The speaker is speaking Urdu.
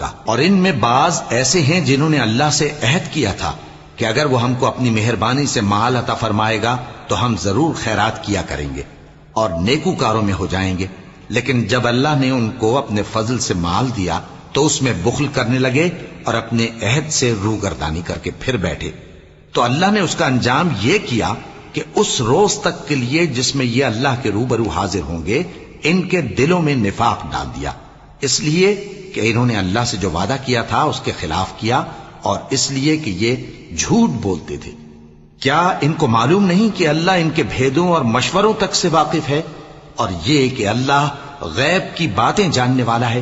کا، اور ان میں بعض ایسے ہیں جنہوں نے اللہ سے عہد کیا تھا کہ اگر وہ ہم کو اپنی مہربانی سے مال عطا فرمائے گا تو ہم ضرور خیرات کیا کریں گے اور نیکوکاروں میں ہو جائیں گے، لیکن جب اللہ نے ان کو اپنے فضل سے مال دیا تو اس میں بخل کرنے لگے اور اپنے عہد سے روگردانی کر کے پھر بیٹھے۔ تو اللہ نے اس کا انجام یہ کیا کہ اس روز تک کے لیے جس میں یہ اللہ کے روبرو حاضر ہوں گے ان کے دلوں میں نفاق ڈال دیا، اس لیے کہ انہوں نے اللہ سے جو وعدہ کیا تھا اس کے خلاف کیا، اور اس لیے کہ یہ جھوٹ بولتے تھے۔ کیا ان کو معلوم نہیں کہ اللہ ان کے بھیدوں اور مشوروں تک سے واقف ہے، اور یہ کہ اللہ غیب کی باتیں جاننے والا ہے؟